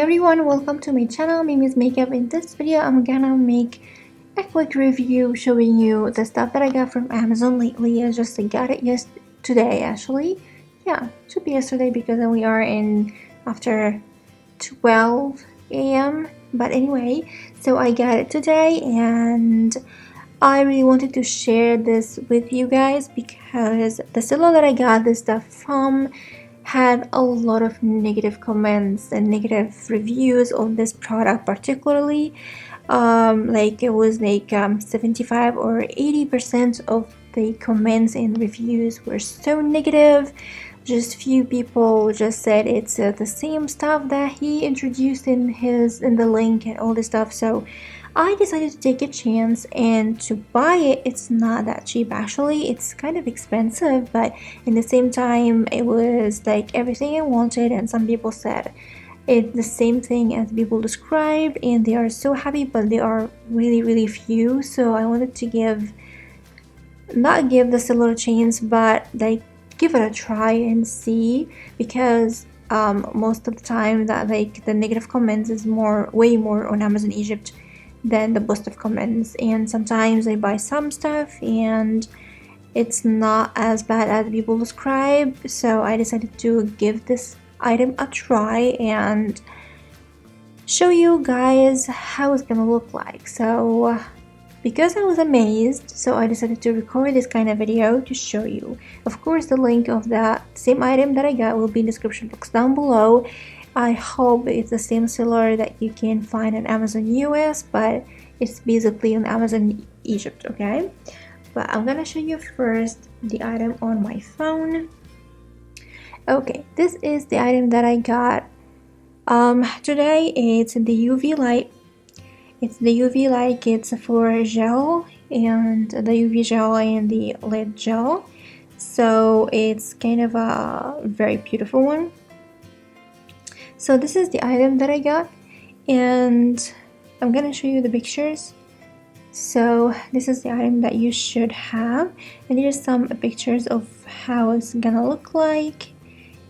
everyone, welcome to my channel. My name is Makeup. In this video I'm gonna make a quick review showing you the stuff that I got from Amazon lately. I just got it today actually. Yeah, it should be yesterday because we are in after 12 a.m. But anyway, so I got it today and I really wanted to share this with you guys because the seller that I got this stuff from had a lot of negative comments and negative reviews on this product particularly. Like it was like 75 or 80% of the comments and reviews were so negative. Just few people just said it's the same stuff that he introduced in the link and all this stuff. So I decided to take a chance and to buy it. It's not that cheap actually, it's kind of expensive, but in the same time it was like everything I wanted. And some people said it's the same thing as people described and they are so happy, but they are really few. So I wanted to not give the seller a chance, but like give it a try and see, because most of the time that like the negative comments is way more on Amazon Egypt than the positive comments. And sometimes I buy some stuff and it's not as bad as people describe. So I decided to give this item a try and show you guys how it's gonna look like. So because I was amazed, so I decided to record this kind of video to show you. Of course, the link of that same item that I got will be in the description box down below. I hope it's the same seller that you can find on Amazon US, but it's basically on Amazon Egypt, okay? But I'm gonna show you first the item on my phone. Okay, this is the item that I got today. It's the UV light. It's the UV light kits for gel, and the UV gel and the lid gel. So it's kind of a very beautiful one. So this is the item that I got and I'm gonna show you the pictures. So this is the item that you should have, and here's some pictures of how it's gonna look like,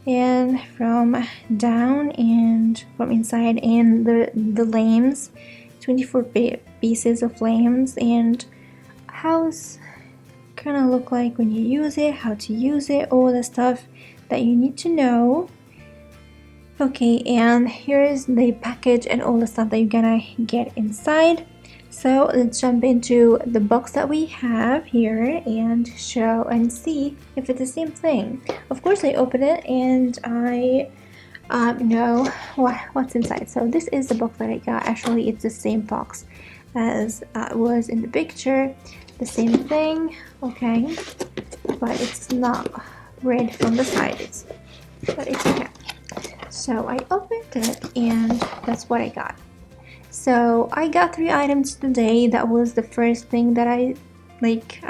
and from down and from inside, and the lamps, 24 pieces of lamps, and how it's gonna look like when you use it, how to use it, all the stuff that you need to know. Okay, and here's the package and all the stuff that you're gonna get inside. So let's jump into the box that we have here and show and see if it's the same thing. Of course, I open it and I know what's inside. So this is the box that I got. Actually, it's the same box as was in the picture, the same thing. Okay, but it's not red from the side. But it's okay. So I opened it and that's what I got. So I got 3 items today. That was the first thing that I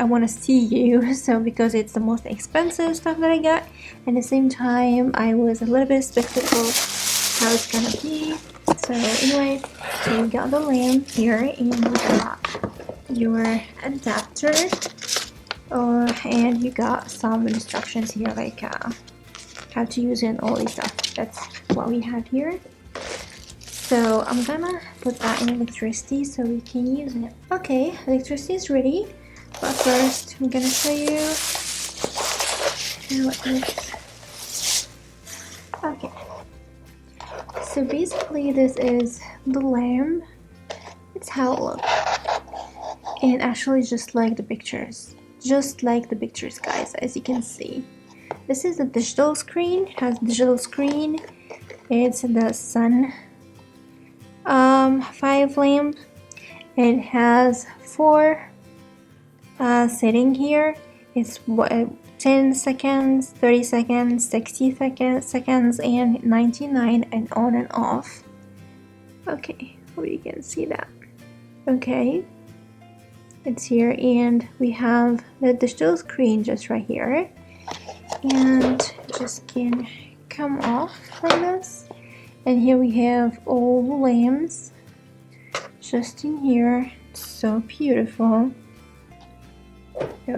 want to see you. So because it's the most expensive stuff that I got, at the same time I was a little bit skeptical how it's gonna be. So anyway, so we got the lamp here and we got your adapter, and you got some instructions here like how to use it and all this stuff. That's what we have here. So I'm gonna put that in electricity so we can use it. Okay, electricity is ready, but first I'm gonna show you how it looks. Okay, so basically this is the lamp. It's how it looks, and actually just like the pictures, guys, as you can see. This is the digital screen. It has digital screen. It's the sun 5 lamp. It has 4 setting here. It's 10 seconds, 30 seconds, 60 seconds, and 99, and on and off. Okay, hope you can see that. Okay, it's here, and we have the digital screen just right here, and just can come off from this. And here we have all the lamps just in here. It's so beautiful.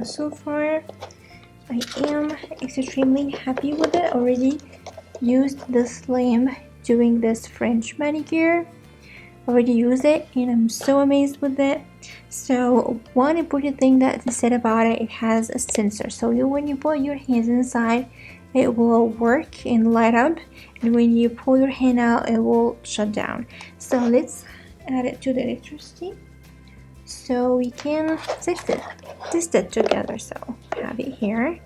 So far I am extremely happy with it. Already used this lamp doing this French manicure. I already use it and I'm so amazed with it. So one important thing that they said about it, it has a sensor. So when you put your hands inside, it will work and light up, and when you pull your hand out, it will shut down. So let's add it to the electricity so we can test it together. So I have it here,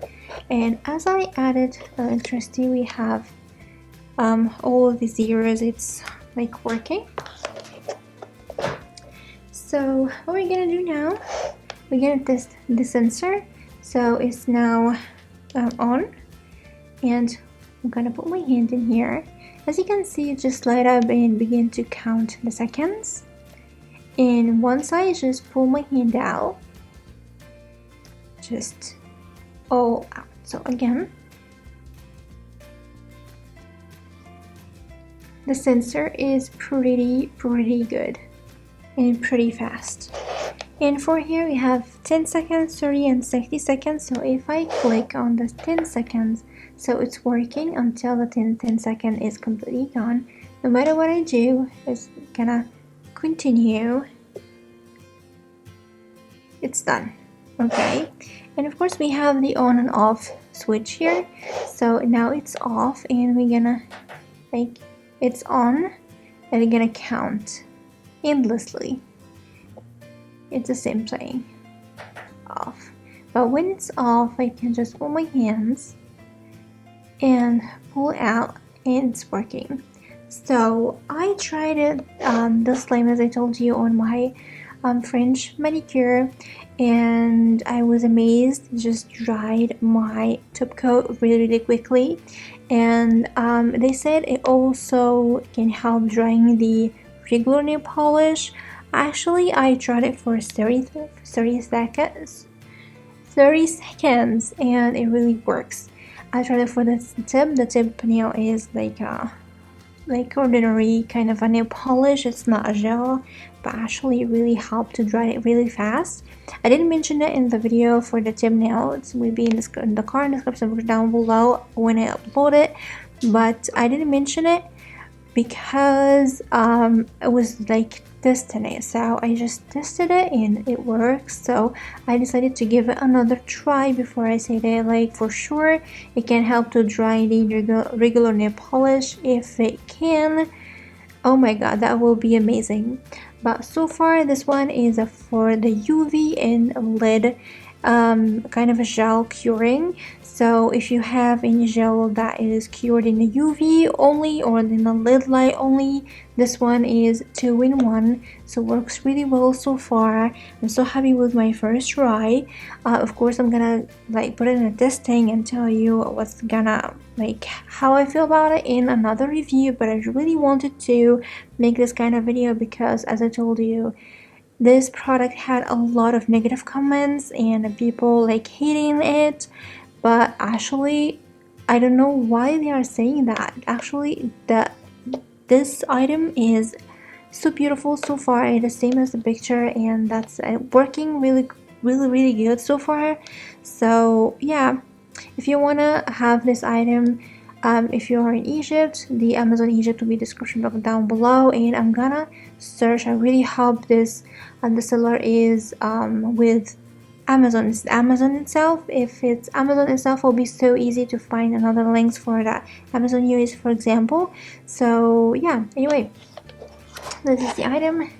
and as I added the electricity, we have all of the zeros. It's like working. So what we're gonna do now, we're gonna test the sensor. So it's now on, and I'm gonna put my hand in here. As you can see, it just light up and begin to count the seconds. And once I just pull my hand out, just all out. So again, the sensor is pretty good and pretty fast. And for here we have 10 seconds, 30 and 60 seconds. So if I click on the 10 seconds, so it's working until the 10 second is completely done. No matter what I do, it's gonna continue. It's done. Okay, and of course we have the on and off switch here. So now it's off, and we're gonna like it's on, and we're gonna count endlessly. It's the same thing, off. But when it's off, I can just put my hands and pull it out, and it's working. So I tried it this time, as I told you, on my French manicure, and I was amazed. It just dried my top coat really quickly, and they said it also can help drying the regular nail polish. Actually, I tried it for 30 seconds, and it really works. I tried it for the tip. The tip nail is like ordinary kind of a nail polish. It's not a gel, but actually it really helped to dry it really fast. I didn't mention it in the video for the tip nail. It will be in the card description down below when I upload it, but I didn't mention it because it was like testing it. So I just tested it and it works. So I decided to give it another try before I say that, like, for sure it can help to dry the regular nail polish. If it can, oh my god, that will be amazing. But so far this one is for the UV and lead kind of a gel curing. So if you have any gel that is cured in the UV only or in the lead light only, this one is 2-in-1, so works really well so far. I'm so happy with my first try. Of course I'm gonna like put it in a testing and tell you what's gonna like how I feel about it in another review, but I really wanted to make this kind of video because, as I told you, this product had a lot of negative comments and people like hating it. But actually, I don't know why they are saying that. Actually, this item is so beautiful so far. It's the same as the picture, and that's working really good so far. So yeah, if you wanna have this item, if you are in Egypt, the Amazon Egypt will be description box down below, and I'm gonna search. I really hope this the seller is with Amazon itself. If it's Amazon itself, it'll be so easy to find another links for that Amazon US, for example. So yeah, anyway, this is the item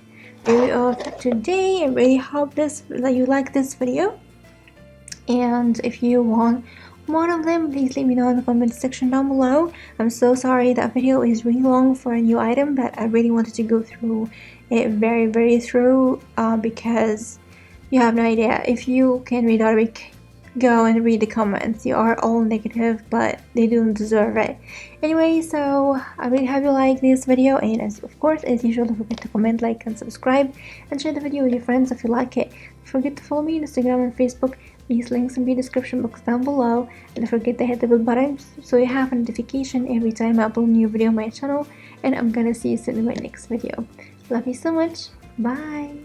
review of today. I really hope that you like this video, and if you want one of them, please let me know in the comment section down below. I'm so sorry that video is really long for a new item, but I really wanted to go through it very through because you have no idea. If you can read Arabic, go and read the comments. They are all negative, but they don't deserve it. Anyway, so I really hope you like this video, and of course, as usual, don't forget to comment, like, and subscribe, and share the video with your friends if you like it. Don't forget to follow me on Instagram and Facebook. These links in the description box down below, and don't forget to hit the bell button so you have a notification every time I upload a new video on my channel. And I'm gonna see you soon in my next video. Love you so much. Bye.